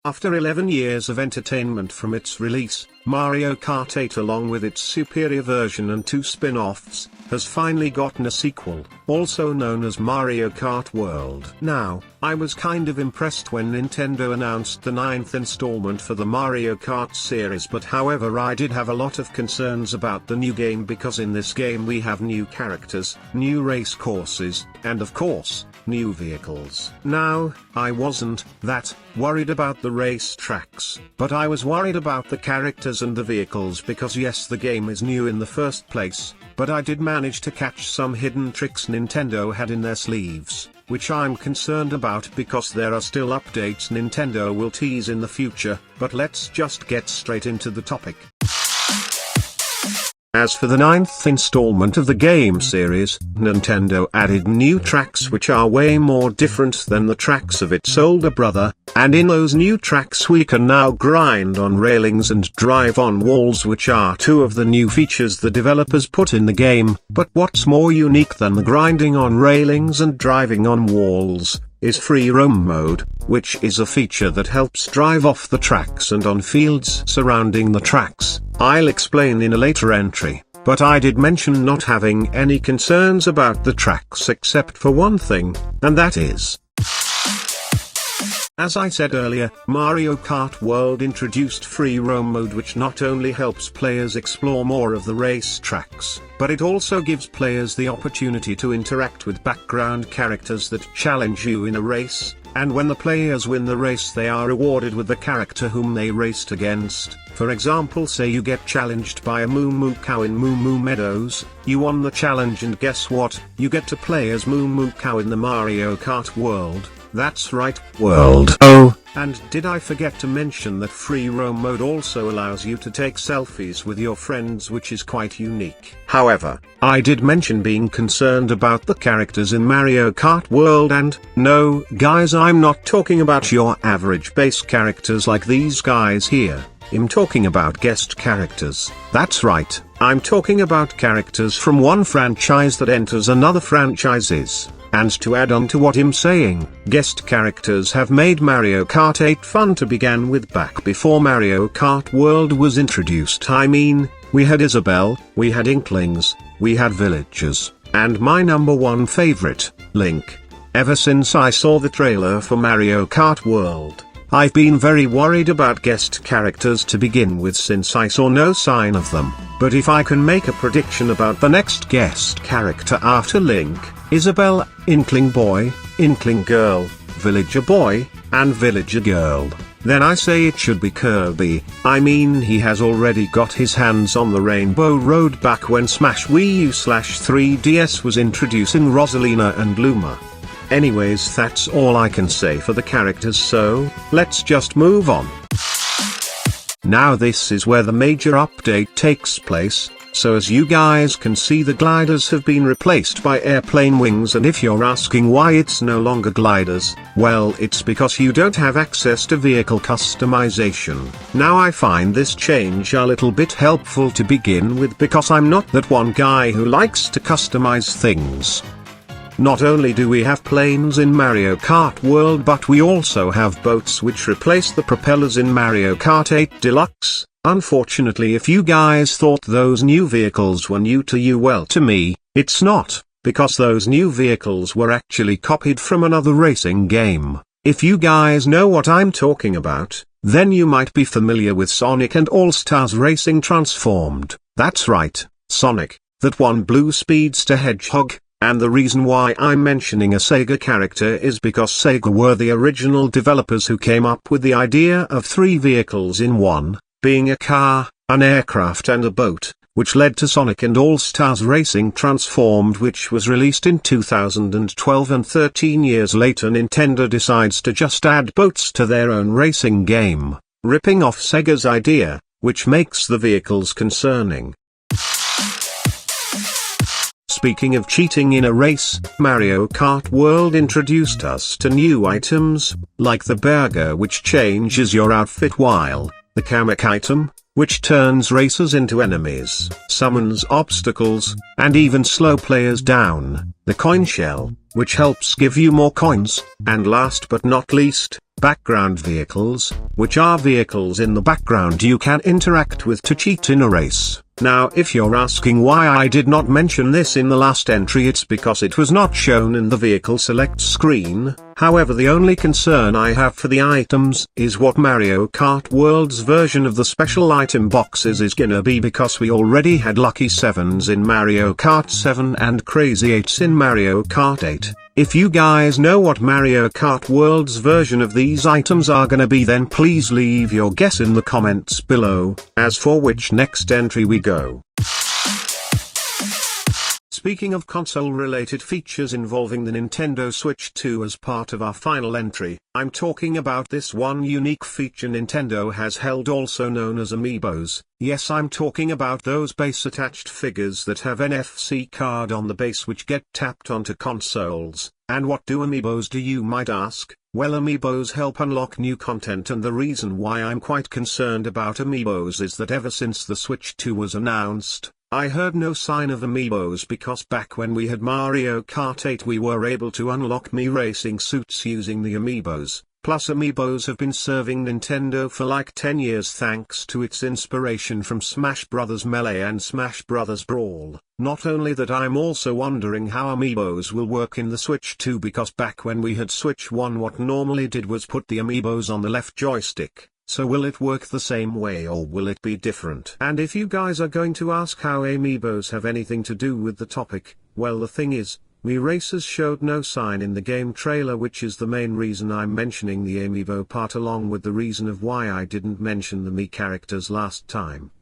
After 11 years of entertainment from its release, Mario Kart 8 along with its superior version and 2 spin-offs, has finally gotten a sequel, also known as Mario Kart World. Now, I was kind of impressed when Nintendo announced the 9th installment for the Mario Kart series, but however I did have a lot of concerns about the new game because in this game we have new characters, new race courses, and of course, new vehicles. Now, I wasn't that worried about the race tracks, but I was worried about the characters and the vehicles because yes, the game is new in the first place, but I did manage to catch some hidden tricks Nintendo had in their sleeves, which I'm concerned about because there are still updates Nintendo will tease in the future, but let's just get straight into the topic. As for the 9th installment of the game series, Nintendo added new tracks which are way more different than the tracks of its older brother, and in those new tracks we can now grind on railings and drive on walls, which are 2 of the new features the developers put in the game. But what's more unique than the grinding on railings and driving on walls, is free roam mode, which is a feature that helps drive off the tracks and on fields surrounding the tracks. I'll explain in a later entry, but I did mention not having any concerns about the tracks except for one thing, and that is, as I said earlier, Mario Kart World introduced free roam mode, which not only helps players explore more of the race tracks, but it also gives players the opportunity to interact with background characters that challenge you in a race, and when the players win the race they are rewarded with the character whom they raced against. For example, say you get challenged by a Moo Moo cow in Moo Moo Meadows, you won the challenge and guess what, you get to play as Moo Moo cow in the Mario Kart World. That's right, World. Oh, and did I forget to mention that free roam mode also allows you to take selfies with your friends, which is quite unique. However, I did mention being concerned about the characters in Mario Kart World, and no, guys, I'm not talking about your average base characters like these guys here. I'm talking about guest characters. That's right, I'm talking about characters from one franchise that enters another franchises. And to add on to what I'm saying, guest characters have made Mario Kart 8 fun to begin with back before Mario Kart World was introduced. I mean, we had Isabelle, we had Inklings, we had villagers, and my number one favorite, Link. Ever since I saw the trailer for Mario Kart World, I've been very worried about guest characters to begin with since I saw no sign of them, but if I can make a prediction about the next guest character after Link, Isabelle, Inkling Boy, Inkling Girl, Villager Boy, and Villager Girl, then I say it should be Kirby. I mean, he has already got his hands on the Rainbow Road back when Smash Wii U/3DS was introducing Rosalina and Luma. Anyways, that's all I can say for the characters, so let's just move on. Now this is where the major update takes place. So as you guys can see, the gliders have been replaced by airplane wings, and if you're asking why it's no longer gliders, well, it's because you don't have access to vehicle customization. Now I find this change a little bit helpful to begin with because I'm not that one guy who likes to customize things. Not only do we have planes in Mario Kart World, but we also have boats which replace the propellers in Mario Kart 8 Deluxe. Unfortunately, if you guys thought those new vehicles were new to you, well, to me, it's not, because those new vehicles were actually copied from another racing game. If you guys know what I'm talking about, then you might be familiar with Sonic and All-Stars Racing Transformed. That's right, Sonic, that one blue speedster hedgehog. And the reason why I'm mentioning a Sega character is because Sega were the original developers who came up with the idea of 3 vehicles in one, being a car, an aircraft and a boat, which led to Sonic and All-Stars Racing Transformed, which was released in 2012, and 13 years later Nintendo decides to just add boats to their own racing game, ripping off Sega's idea, which makes the vehicles concerning. Speaking of cheating in a race, Mario Kart World introduced us to new items, like the burger, which changes your outfit, while the Kamek item, which turns racers into enemies, summons obstacles, and even slow players down. the coin shell, which helps give you more coins, and last but not least, background vehicles, which are vehicles in the background you can interact with to cheat in a race. Now if you're asking why I did not mention this in the last entry, it's because it was not shown in the vehicle select screen. However, the only concern I have for the items is what Mario Kart World's version of the special item boxes is gonna be, because we already had Lucky 7s in Mario Kart 7 and Crazy 8s in Mario Kart 8. If you guys know what Mario Kart World's version of these items are gonna be, then please leave your guess in the comments below, as for which next entry we go. Speaking of console-related features involving the Nintendo Switch 2 as part of our final entry, I'm talking about this one unique feature Nintendo has held, also known as amiibos. Yes, I'm talking about those base-attached figures that have an NFC card on the base which get tapped onto consoles. And what do amiibos do, you might ask? Well, amiibos help unlock new content, and the reason why I'm quite concerned about amiibos is that ever since the Switch 2 was announced, I heard no sign of amiibos, because back when we had Mario Kart 8 we were able to unlock Mii racing suits using the amiibos. Plus amiibos have been serving Nintendo for like 10 years thanks to its inspiration from Smash Bros. Melee and Smash Bros. Brawl. Not only that, I'm also wondering how amiibos will work in the Switch 2, because back when we had Switch 1 what normally did was put the amiibos on the left joystick. So will it work the same way or will it be different? And if you guys are going to ask how amiibos have anything to do with the topic, well, the thing is, Mii Racers showed no sign in the game trailer, which is the main reason I'm mentioning the amiibo part, along with the reason of why I didn't mention the Mii characters last time.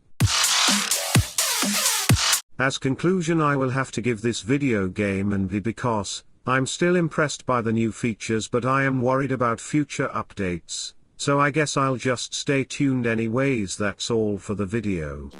As conclusion, I will have to give this video game an B, because I'm still impressed by the new features, but I am worried about future updates. So I guess I'll just stay tuned anyways. That's all for the video.